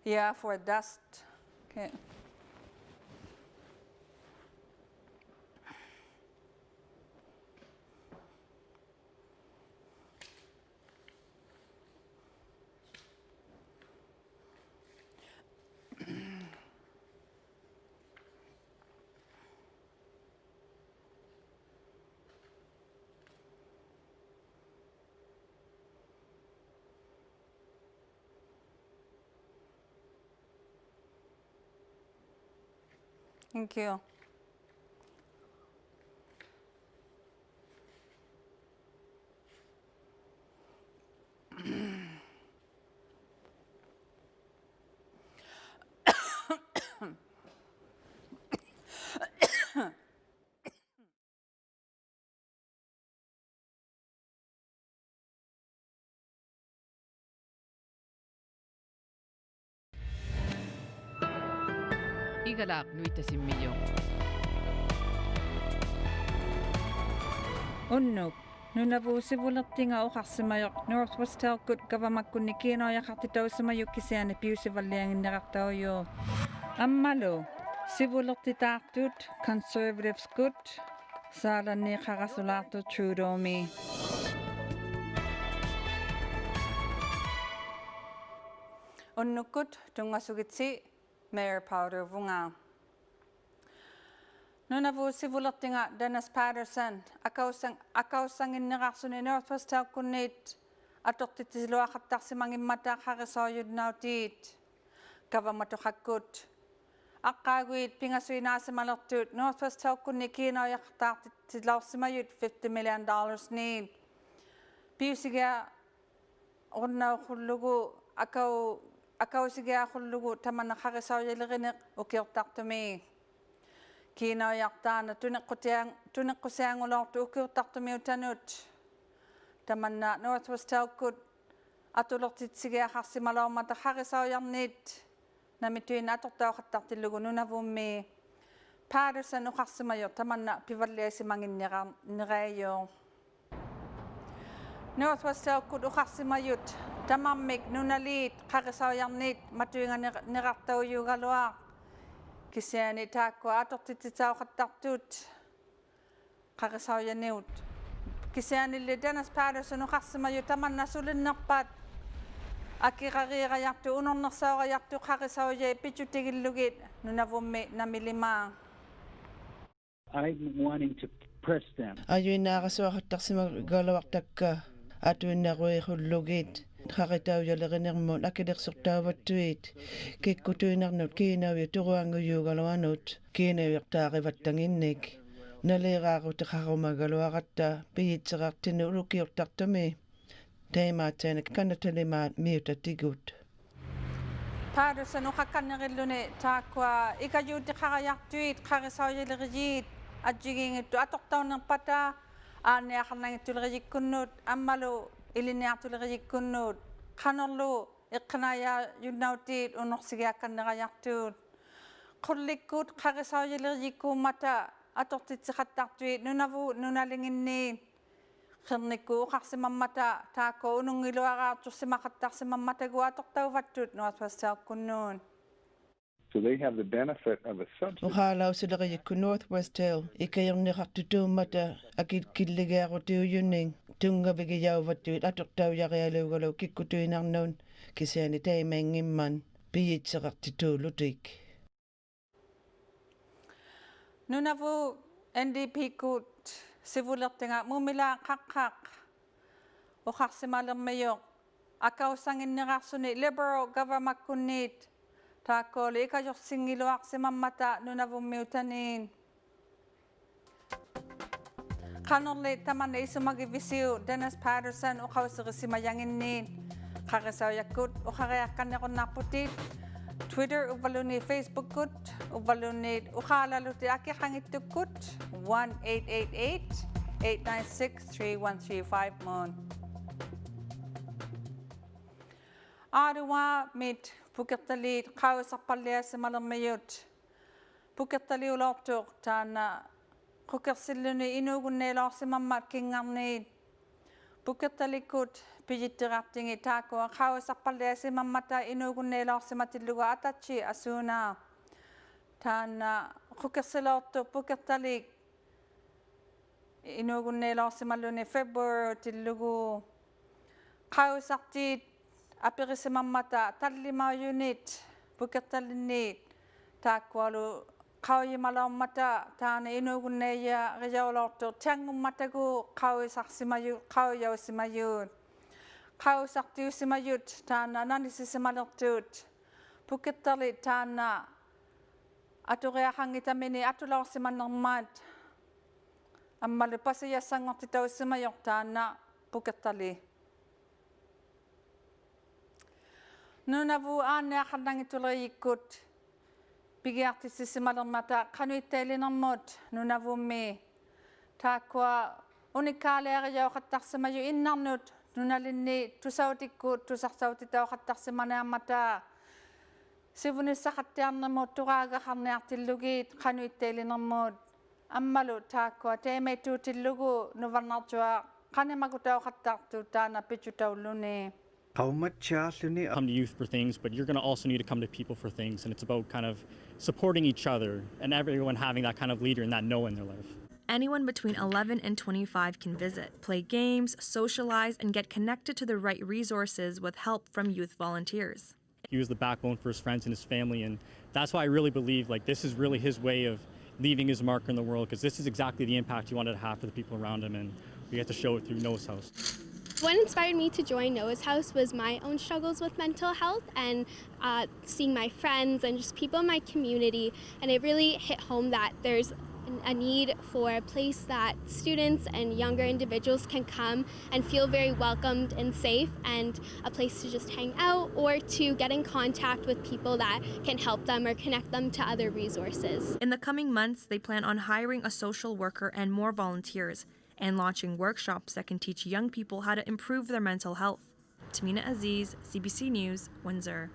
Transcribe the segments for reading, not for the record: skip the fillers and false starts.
Yeah, for dust. Okay. Thank you. Igalak nuita simmiyo. Unnuk. Nunavu sivulattinga uqarsimayoq Northwest Telkut gavamakkunni kiinoyaqartitausimayuk kisiani piusivallianginneqartauyu. Ammalu sivulertitaartut conservatives kut saalanni qarasulaartut Trudeau-mi. Unnukut tungasugitsi Mayor Powder Vunga. Nunavu sivulertinga Dennis Patterson akausanginneqarsuni Northwest Telkunnit atortitisiluaqartarsimangimmata qarisoojudnautiit kavamatoqakkut aqqaaguit pingasuinaasimalertuut Northwest Telkunni kiinoyaqtartitilaussimayut $50 million need piusigia ornauqullugu akausigiaqullugu tamanna qarisoojaliqineq ukiortartumi kiinoyaqtaana tuneqqusiangulortu ukiortartumiutanut tamanna Northwest Telkut atulortitsigiaqarsimalormata qarisoojarniit namituina atortauqattartillugu nunavummi Patterson uqarsimayo tamanna pivalliasimanginneqaayyo Northwest Telkut uqarsimayut tamammik nunaliit qarisoojarniit matuinganeqartauyugaluaq kisiani taakkua atortititauqattartut qarisoojaniut kisianilli Dennis Patterson uqarsimayu tamanna sulinnerpat akiqariiqajartu unornersaoqajartu qarisoojai pichutigillugit nunavummi namilima I'm wanting to press them. Ayuinaaqasuaqattarsimagalawaqtakka atuinnaruiqullugit qaqitaujalerinermun akilersortaavattuit kikkutuinarnut kiinauyu turuanguyuugaluanut kiinauyartaaqivattanginnik naliiqaaqutiqarumagaluaqatta piyitseqartinu ulukiortartumi taimaatsaina kannatalimaat miutatigut Patterson uqakkanneqilluni taakkua ikayuutiqarajartuit qarisoojaliqijiit atjigingittu atortaunerpata aanniaqarnangittuleqijikkunnut ammalu iliniartuleqijikkunnut qanerlu iqqinaajayunnautiit unorsigiakkanneqajartuut qullikkut qarisoojaliqijikkuummata atortitsiqattartuit nunalinginni qernikku uqarsimammata taakko unungiluaqaartursimaqattarsimammatagu atortauvattut Northwest Telkunnuun So they have the benefit of a subsidy. uqaalausileqijikku Northwest Hill ikayerniqartutuummata akilligiaqutiuyunning tungavigiyauvattuit atortaujarialuugalu kikkutuinarnuun kisiani taimaingimman piyitseqartituulutik nunavu NDP kut sivulertinga mumila qaqqaq uqarsimalermayoq akausanginneqarsuni liberal governmentkunniit taakkooli ikajorsingiluaqsimammata nunavummiutaniin qanerli tamanna isumagivisiu Dennis Patterson uqausiqisimayanginniin qarisaoyakkut uqariaqqannequnnaarputit Twitter uvaluni Facebook kut uvaluni uqaalaluti akiqangittukkut 1-888-896-3135 mun Ottawa mit pukertalit qauisarpalliassimalermayut pukertaliulortuq taana qukersilluni inuugunneelorsimammat kingarniit Puketalikut pijittirartingi taakua qauisarpalliasi mammata inuugunneelorsimatilluga atachi asuna taana qukersiloortu puketalik inuugunneelorsimalluni February tillugu qauisartiit apirisimmammata tallimaayunit pukettallinniit taakkualu qauyimalormata taana inuugunneeya rijaulortu tiangummatagu qauisarsimayut qauisartiusimayut taana nanisisimalertuut pukettarli taana aturiaqangitamini atulorsimannermaat ammalu pasiyassanngortitaussimayor taana pukettarli nunavu aaneaqarnangituleriikkut pigiartissisimalermata qanuittailinermut nunavummi taakkua unikkaaliariauqattarsimayu innarnut nunalinni tusautikkuut tusarsautitauqattarsimanaamata sivunissaqattiarnermut turaagaqarniartillugiit qanuittailinermut ammalu taakkua teemeituutillugu nuvarnartua qanimakutauqattartu taana pitutaulluni Come to youth for things, but you're going to also need to come to people for things. And it's about kind of supporting each other and everyone having that kind of leader and that know in their life. Anyone between 11 and 25 can visit, play games, socialize, and get connected to the right resources with help from youth volunteers. He was the backbone for his friends and his family. And that's why I really believe like this is really his way of leaving his mark in the world, because this is exactly the impact he wanted to have for the people around him. And we get to show it through Noah's House. What inspired me to join Noah's House was my own struggles with mental health and seeing my friends and just people in my community. And it really hit home that there's a need for a place that students and younger individuals can come and feel very welcomed and safe, and a place to just hang out or to get in contact with people that can help them or connect them to other resources. In the coming months, they plan on hiring a social worker and more volunteers, and launching workshops that can teach young people how to improve their mental health. Tamina Aziz, CBC News, Windsor.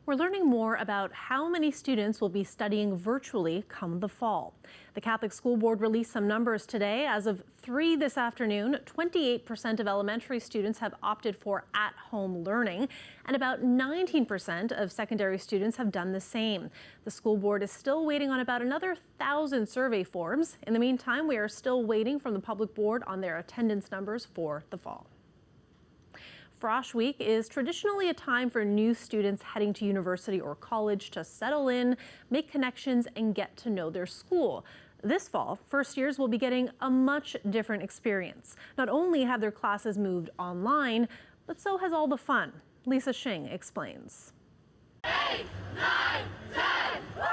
We're learning more about how many students will be studying virtually come the fall. The Catholic School Board released some numbers today. As of 3 this afternoon, 28% of elementary students have opted for at-home learning, and about 19% of secondary students have done the same. The school board is still waiting on about another 1,000 survey forms. In the meantime, we are still waiting from the public board on their attendance numbers for the fall. Frosh Week is traditionally a time for new students heading to university or college to settle in, make connections, and get to know their school. This fall, first years will be getting a much different experience. Not only have their classes moved online, but so has all the fun. Lisa Shing explains. 8, 9, 10, woo!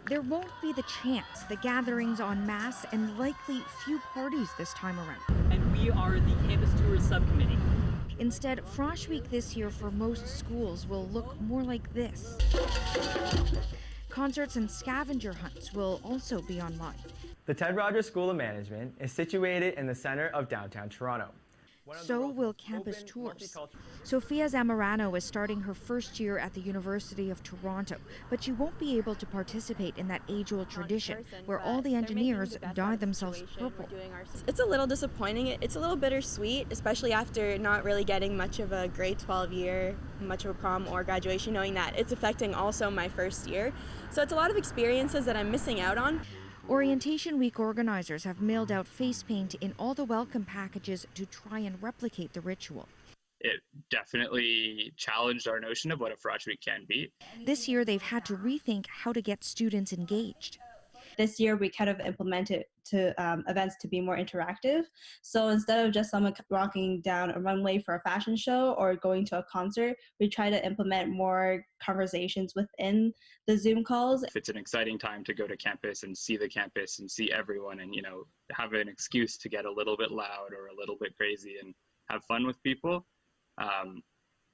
There won't be the chants, the gatherings en masse, and likely few parties this time around. And we are the Campus Tours Subcommittee. Instead, Frosh Week this year for most schools will look more like this. Concerts and scavenger hunts will also be online. The Ted Rogers School of Management is situated in the center of downtown Toronto. So will campus tours. Sophia Zamorano is starting her first year at the University of Toronto, but she won't be able to participate in that age-old tradition where all the engineers dye themselves purple. It's a little disappointing. It's a little bittersweet, especially after not really getting much of a grade 12 year, much of a prom or graduation, knowing that it's affecting also my first year. So it's a lot of experiences that I'm missing out on. Orientation Week organizers have mailed out face paint in all the welcome packages to try and replicate the ritual. It definitely challenged our notion of what a Frosh Week can be. This year, they've had to rethink how to get students engaged. This year, we kind of implemented events to be more interactive. So instead of just someone walking down a runway for a fashion show or going to a concert, we try to implement more conversations within the Zoom calls. It's an exciting time to go to campus and see the campus and see everyone and, have an excuse to get a little bit loud or a little bit crazy and have fun with people.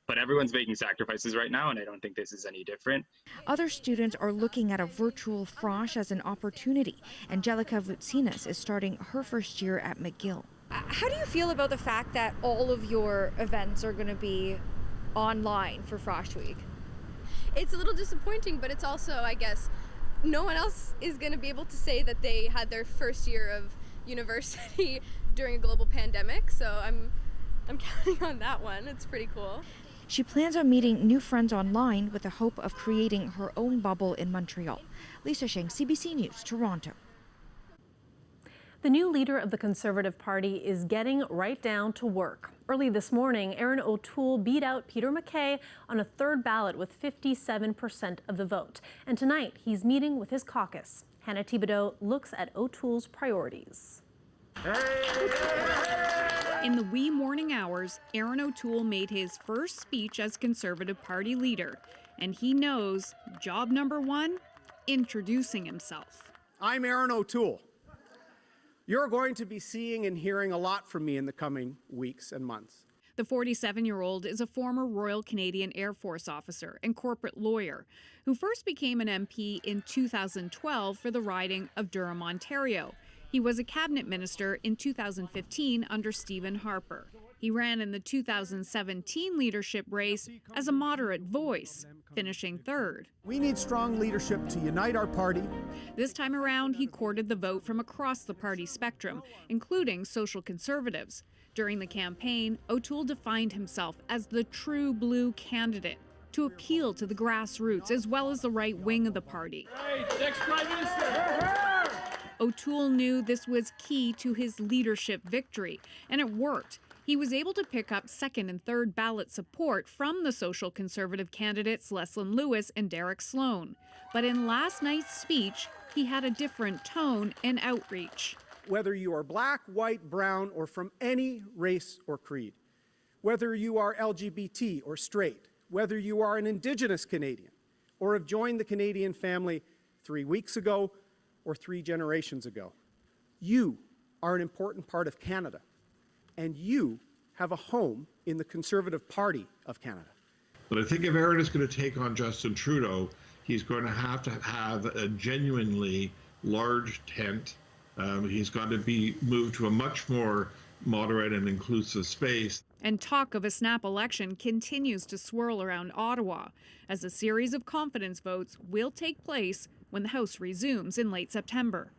But everyone's making sacrifices right now, and I don't think this is any different. Other students are looking at a virtual Frosh as an opportunity. Angelica Vutsinas is starting her first year at McGill. How do you feel about the fact that all of your events are going to be online for Frosh Week? It's a little disappointing, but it's also, I guess, no one else is going to be able to say that they had their first year of university during a global pandemic, so I'm counting on that one. It's pretty cool. She plans on meeting new friends online with the hope of creating her own bubble in Montreal. Lisa Sheng, CBC News, Toronto. The new leader of the Conservative Party is getting right down to work. Early this morning, Erin O'Toole beat out Peter MacKay on a third ballot with 57% of the vote. And tonight, he's meeting with his caucus. Hannah Thibodeau looks at O'Toole's priorities. In the wee morning hours, Erin O'Toole made his first speech as Conservative Party leader. And he knows job number one, introducing himself. I'm Erin O'Toole. You're going to be seeing and hearing a lot from me in the coming weeks and months. The 47-year-old is a former Royal Canadian Air Force officer and corporate lawyer who first became an MP in 2012 for the riding of Durham, Ontario. He was a cabinet minister in 2015 under Stephen Harper. He ran in the 2017 leadership race as a moderate voice, finishing third. We need strong leadership to unite our party. This time around, he courted the vote from across the party spectrum, including social conservatives. During the campaign, O'Toole defined himself as the true blue candidate to appeal to the grassroots as well as the right wing of the party. Hey, next Prime Minister! O'Toole knew this was key to his leadership victory, and it worked. He was able to pick up second and third ballot support from the social conservative candidates Leslyn Lewis and Derek Sloan. But in last night's speech, he had a different tone and outreach. Whether you are black, white, brown, or from any race or creed, whether you are LGBT or straight, whether you are an Indigenous Canadian or have joined the Canadian family 3 weeks ago or 3 generations ago, you are an important part of Canada, and you have a home in the Conservative Party of Canada. But I think if Erin is going to take on Justin Trudeau, he's going to have a genuinely large tent. He's got to be moved to a much more moderate and inclusive space. And talk of a snap election continues to swirl around Ottawa as a series of confidence votes will take place when the House resumes in late September.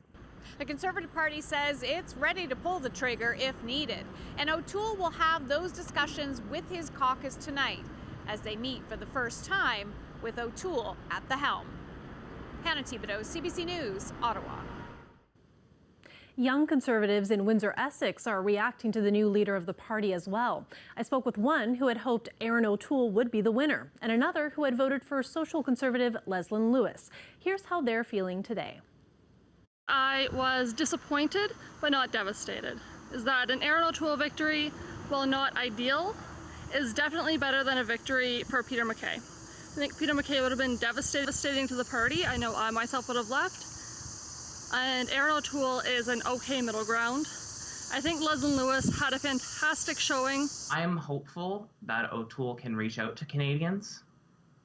The Conservative Party says it's ready to pull the trigger if needed, and O'Toole will have those discussions with his caucus tonight as they meet for the first time with O'Toole at the helm. Hannah Thibodeau, CBC News, Ottawa. Young Conservatives in Windsor, Essex are reacting to the new leader of the party as well. I spoke with one who had hoped Erin O'Toole would be the winner, and another who had voted for Social Conservative Leslyn Lewis. Here's how they're feeling today. I was disappointed, but not devastated. Is that an Erin O'Toole victory, while not ideal, is definitely better than a victory for Peter MacKay. I think Peter MacKay would have been devastating to the party. I know I myself would have left. And Erin O'Toole is an okay middle ground. I think Leslyn Lewis had a fantastic showing. I am hopeful that O'Toole can reach out to Canadians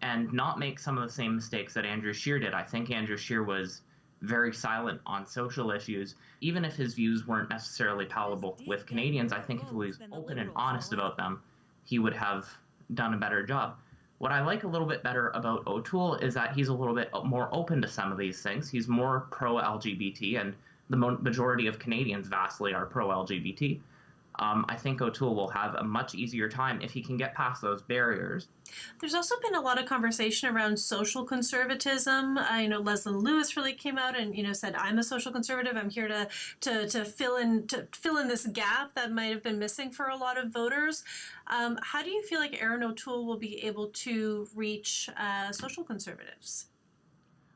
and not make some of the same mistakes that Andrew Scheer did. I think Andrew Scheer was very silent on social issues. Even if his views weren't necessarily palatable with Canadians, I think if he was open and honest about them, he would have done a better job. What I like a little bit better about O'Toole is that he's a little bit more open to some of these things. He's more pro-LGBT, and the majority of Canadians vastly are pro-LGBT. I think O'Toole will have a much easier time if he can get past those barriers. There's also been a lot of conversation around social conservatism. I know Leslyn Lewis really came out and said, "I'm a social conservative. I'm here to fill in this gap that might have been missing for a lot of voters." How do you feel like Erin O'Toole will be able to reach social conservatives?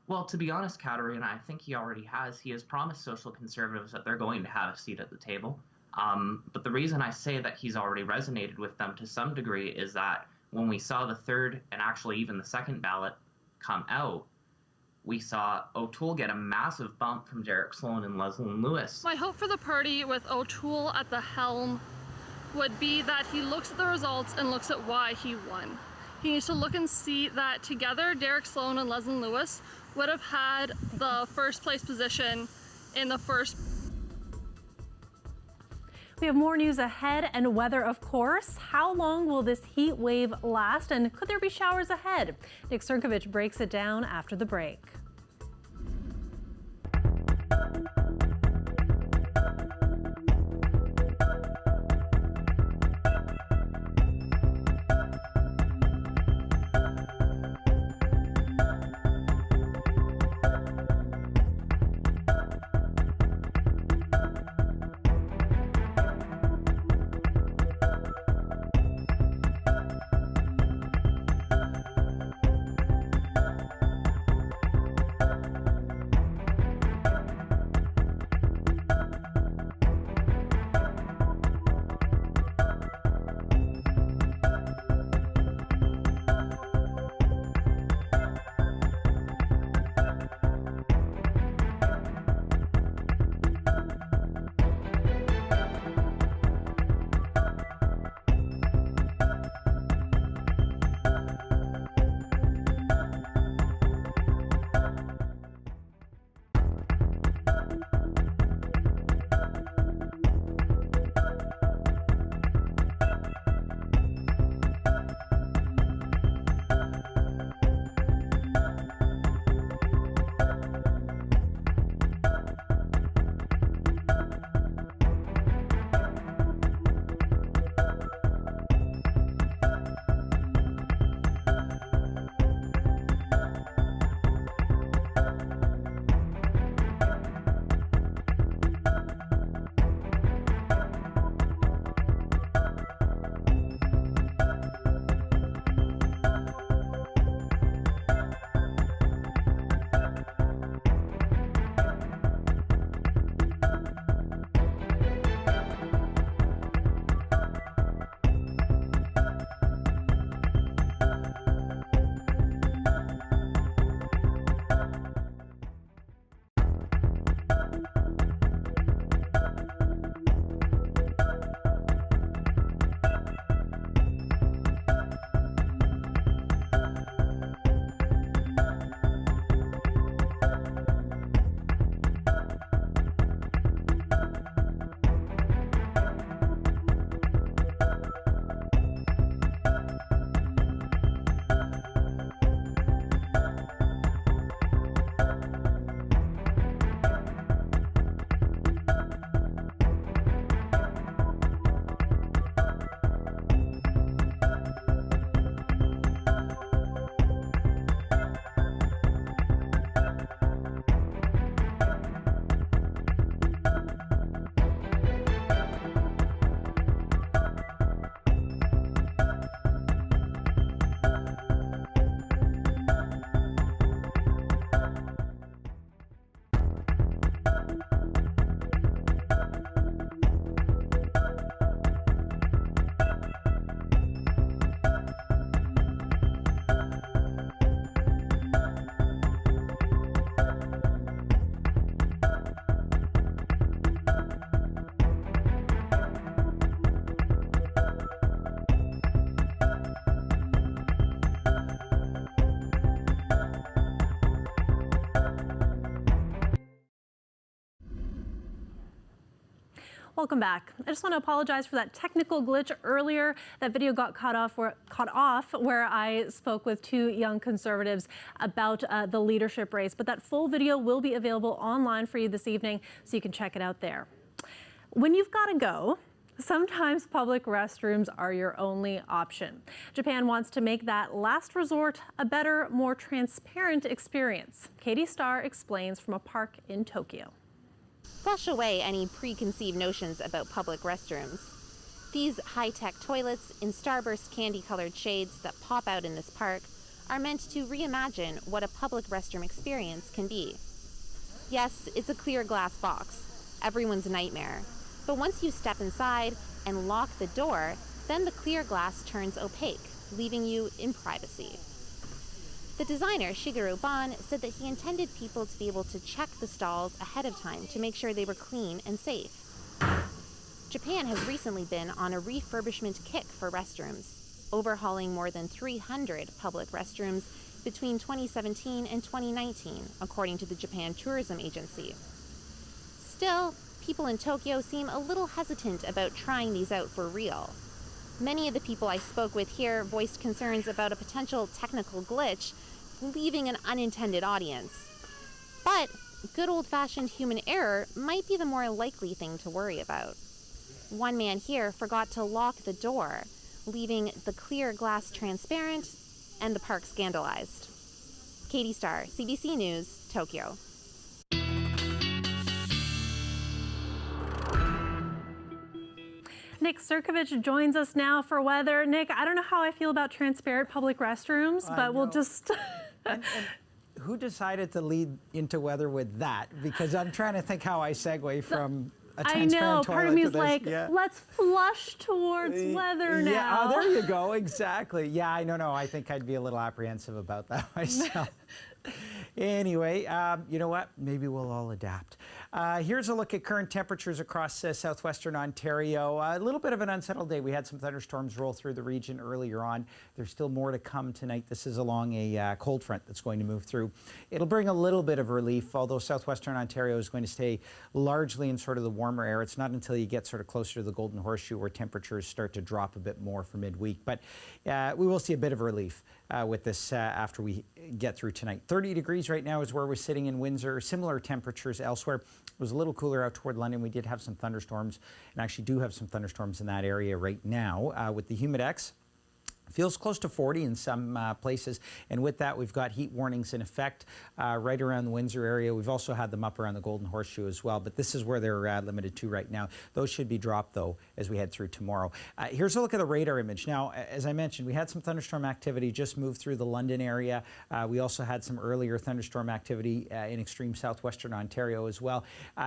Well, to be honest, Katerina, I think he already has. He has promised social conservatives that they're going to have a seat at the table. But the reason I say that he's already resonated with them to some degree is that when we saw the third and actually even the second ballot come out, we saw O'Toole get a massive bump from Derek Sloan and Leslyn Lewis. My hope for the party with O'Toole at the helm would be that he looks at the results and looks at why he won. He needs to look and see that together Derek Sloan and Leslyn Lewis would have had the first place position in the first. We have more news ahead and weather, of course. How long will this heat wave last, and could there be showers ahead? Nick Srnkovic breaks it down after the break. Welcome back. I just want to apologize for that technical glitch earlier. That video got cut off where I spoke with two young Conservatives about the leadership race. But that full video will be available online for you this evening, so you can check it out there. When you've got to go, sometimes public restrooms are your only option. Japan wants to make that last resort a better, more transparent experience. Katie Starr explains from a park in Tokyo. Flush away any preconceived notions about public restrooms. These high-tech toilets in starburst candy-colored shades that pop out in this park are meant to reimagine what a public restroom experience can be. Yes, it's a clear glass box, everyone's nightmare. But once you step inside and lock the door, then the clear glass turns opaque, leaving you in privacy. The designer, Shigeru Ban, said that he intended people to be able to check the stalls ahead of time to make sure they were clean and safe. Japan has recently been on a refurbishment kick for restrooms, overhauling more than 300 public restrooms between 2017 and 2019, according to the Japan Tourism Agency. Still, people in Tokyo seem a little hesitant about trying these out for real. Many of the people I spoke with here voiced concerns about a potential technical glitch, leaving an unintended audience. But good old-fashioned human error might be the more likely thing to worry about. One man here forgot to lock the door, leaving the clear glass transparent and the park scandalized. Katie Starr, CBC News, Tokyo. Nick Sirkovich joins us now for weather. Nick, I don't know how I feel about transparent public restrooms, but we'll just... and who decided to lead into weather with that? Because I'm trying to think how I segue from a transparent I know, part of me is like, yeah. Let's flush towards weather now. Yeah, oh, there you go, exactly. Yeah, I don't know, I think I'd be a little apprehensive about that myself. Anyway, you know what? Maybe we'll all adapt. Here's a look at current temperatures across southwestern Ontario. A little bit of an unsettled day. We had some thunderstorms roll through the region earlier on. There's still more to come tonight. This is along a cold front that's going to move through. It'll bring a little bit of relief, although southwestern Ontario is going to stay largely in sort of the warmer air. It's not until you get sort of closer to the Golden Horseshoe where temperatures start to drop a bit more for midweek. But we will see a bit of relief with this after we get through tonight. 30 degrees right now is where we're sitting in Windsor. Similar temperatures elsewhere. It was a little cooler out toward London. We did have some thunderstorms, and actually do have some thunderstorms in that area right now with the humidex. Feels close to 40 in some places, and with that we've got heat warnings in effect right around the Windsor area. We've also had them up around the Golden Horseshoe as well, but this is where they're limited to right now. Those should be dropped though as we head through tomorrow. Here's a look at the radar image. Now, as I mentioned, we had some thunderstorm activity just move through the London area. We also had some earlier thunderstorm activity in extreme southwestern Ontario as well.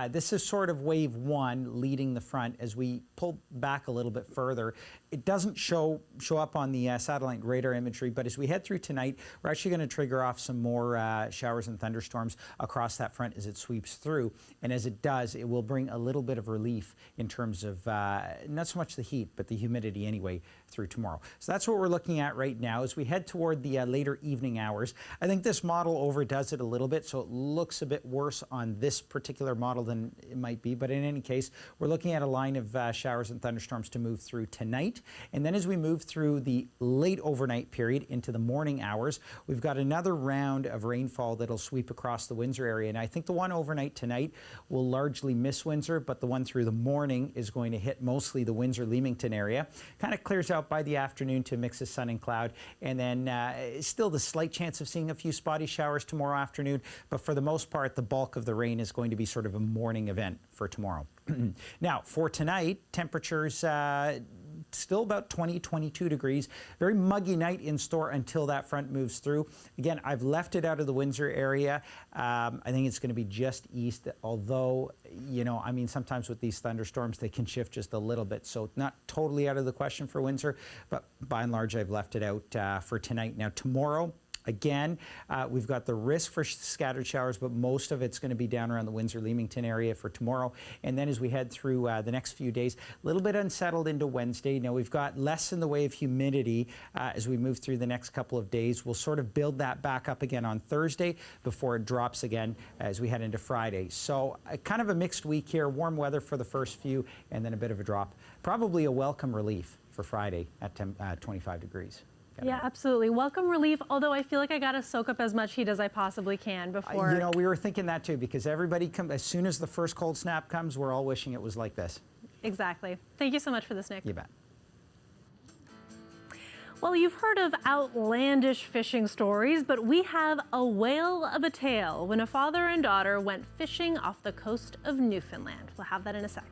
This is sort of wave one leading the front. As we pull back a little bit further, it doesn't show up on the satellite radar imagery, but as we head through tonight, we're actually going to trigger off some more showers and thunderstorms across that front as it sweeps through. And as it does, it will bring a little bit of relief in terms of not so much the heat, but the humidity anyway through tomorrow. So that's what we're looking at right now. As we head toward the later evening hours, I think this model overdoes it a little bit, so it looks a bit worse on this particular model than it might be. But in any case, we're looking at a line of showers and thunderstorms to move through tonight. And then as we move through the late overnight period into the morning hours, we've got another round of rainfall that'll sweep across the Windsor area. And I think the one overnight tonight will largely miss Windsor, but the one through the morning is going to hit mostly the Windsor-Leamington area. Kind of clears out by the afternoon to a mix of sun and cloud. And then still the slight chance of seeing a few spotty showers tomorrow afternoon. But for the most part, the bulk of the rain is going to be sort of a morning event for tomorrow. Now, for tonight, temperatures still about 20, 22 degrees. Very muggy night in store until that front moves through. Again, I've left it out of the Windsor area. I think it's going to be just east, although, you know, I mean, sometimes with these thunderstorms, they can shift just a little bit. So not totally out of the question for Windsor, but by and large, I've left it out for tonight. Now, tomorrow, Again, we've got the risk for scattered showers, but most of it's going to be down around the Windsor-Leamington area for tomorrow. And then as we head through the next few days, a little bit unsettled into Wednesday. Now, we've got less in the way of humidity as we move through the next couple of days. We'll sort of build that back up again on Thursday before it drops again as we head into Friday. So kind of a mixed week here. Warm weather for the first few, and then a bit of a drop. Probably a welcome relief for Friday at 25 degrees. Yeah, absolutely. Welcome relief, although I feel like I got to soak up as much heat as I possibly can before. You know, we were thinking that too, because everybody, as soon as the first cold snap comes, we're all wishing it was like this. Exactly. Thank you so much for this, Nick. You bet. Well, you've heard of outlandish fishing stories, but we have a whale of a tale when a father and daughter went fishing off the coast of Newfoundland. We'll have that in a sec.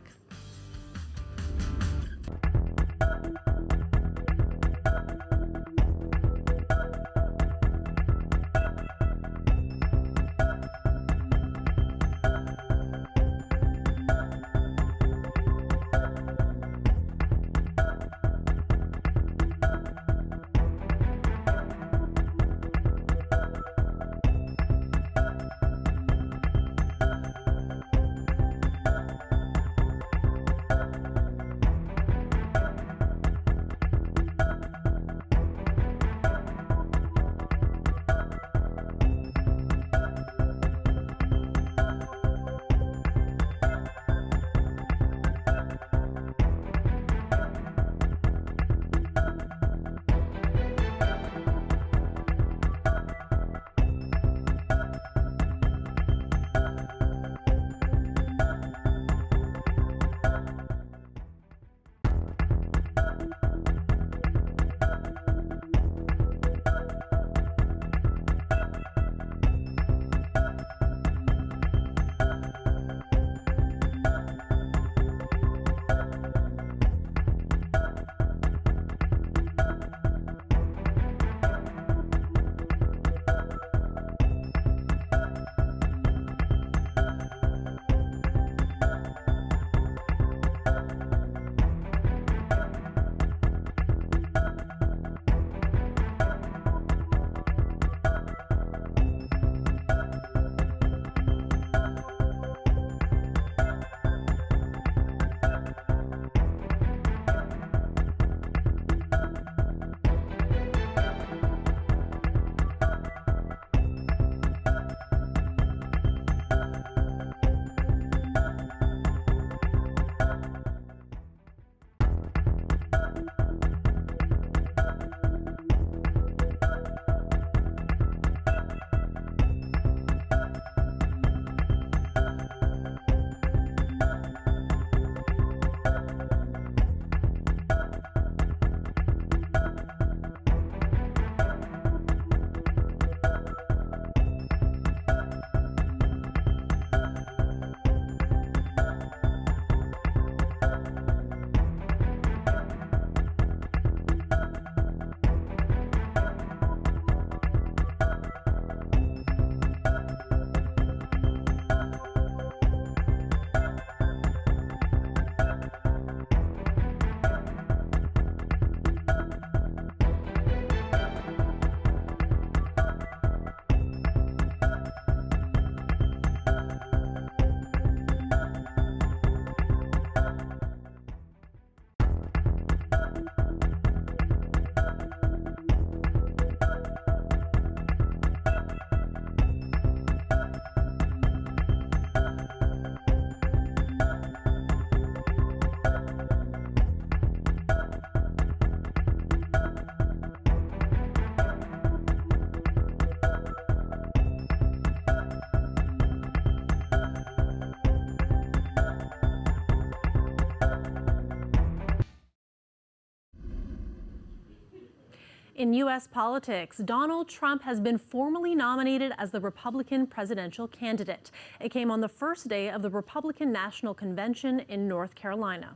In U.S. politics, Donald Trump has been formally nominated as the Republican presidential candidate. It came on the first day of the Republican National Convention in North Carolina.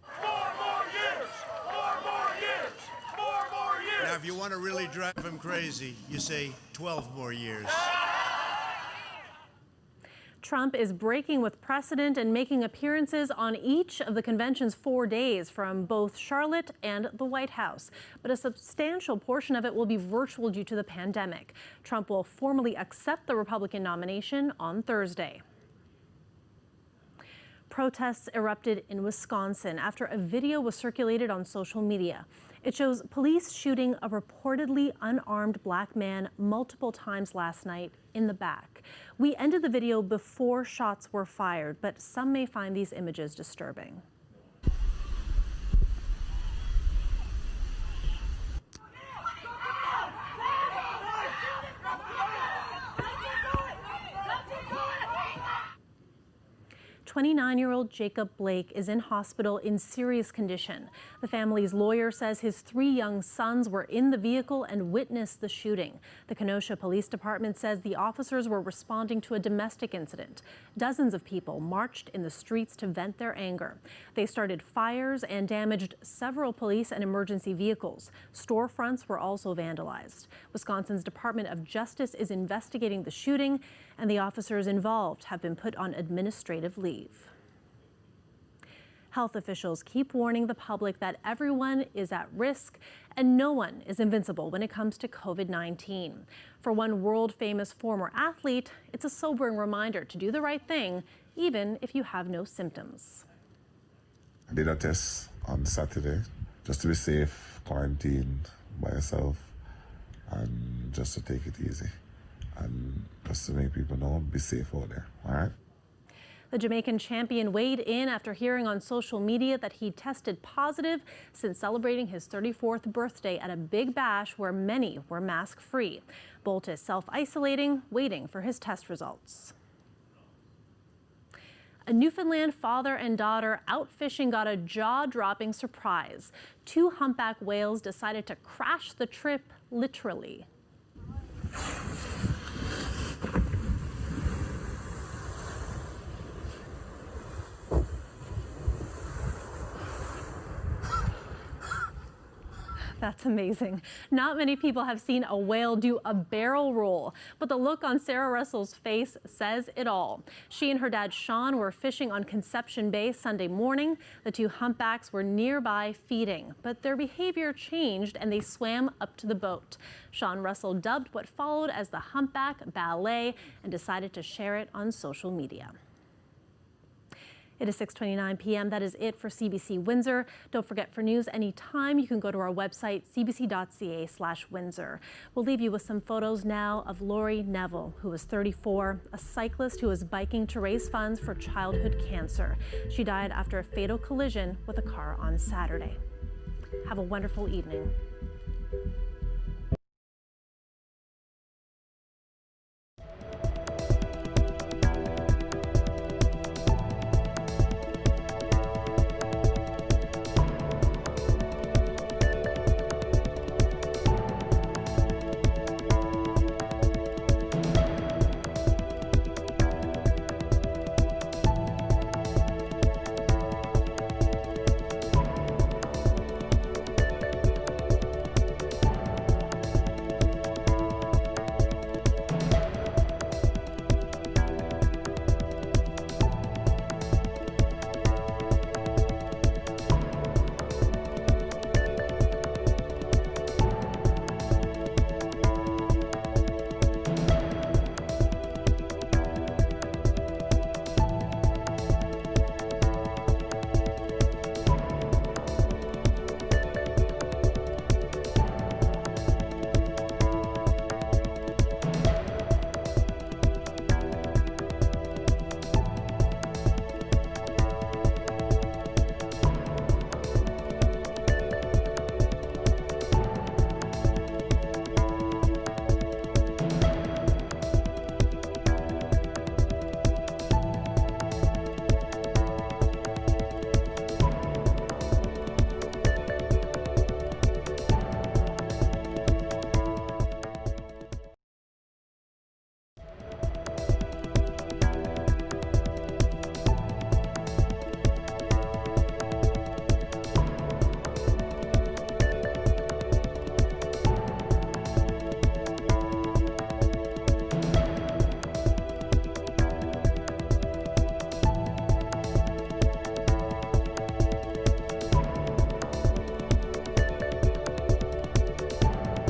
4 more years! 4 more years! 4 more years! Now, if you want to really drive him crazy, you say 12 more years. Trump is breaking with precedent and making appearances on each of the convention's 4 days from both Charlotte and the White House. But a substantial portion of it will be virtual due to the pandemic. Trump will formally accept the Republican nomination on Thursday. Protests erupted in Wisconsin after a video was circulated on social media. It shows police shooting a reportedly unarmed black man multiple times last night in the back. We ended the video before shots were fired, but some may find these images disturbing. "29-year-old Jacob Blake is in hospital in serious condition. The family's lawyer says his 3 young sons were in the vehicle and witnessed the shooting. The Kenosha Police Department says the officers were responding to a domestic incident. Dozens of people marched in the streets to vent their anger. They started fires and damaged several police and emergency vehicles. Storefronts were also vandalized. Wisconsin's Department of Justice is investigating the shooting, and the officers involved have been put on administrative leave. Health officials keep warning the public that everyone is at risk and no one is invincible when it comes to COVID-19. For one world-famous former athlete, it's a sobering reminder to do the right thing, even if you have no symptoms. I did a test on Saturday just to be safe, quarantined by yourself, and just to take it easy. And just to make people know, be safe out there, all right? The Jamaican champion weighed in after hearing on social media that he tested positive since celebrating his 34th birthday at a big bash where many were mask-free. Bolt is self-isolating, waiting for his test results. A Newfoundland father and daughter out fishing got a jaw-dropping surprise. 2 humpback whales decided to crash the trip, literally. That's amazing. Not many people have seen a whale do a barrel roll, but the look on Sarah Russell's face says it all. She and her dad Sean were fishing on Conception Bay Sunday morning. The 2 humpbacks were nearby feeding, but their behavior changed and they swam up to the boat. Sean Russell dubbed what followed as the Humpback Ballet and decided to share it on social media. It is 6:29 p.m. That is it for CBC Windsor. Don't forget, for news anytime, you can go to our website, cbc.ca/Windsor. We'll leave you with some photos now of Lori Neville, who was 34, a cyclist who was biking to raise funds for childhood cancer. She died after a fatal collision with a car on Saturday. Have a wonderful evening.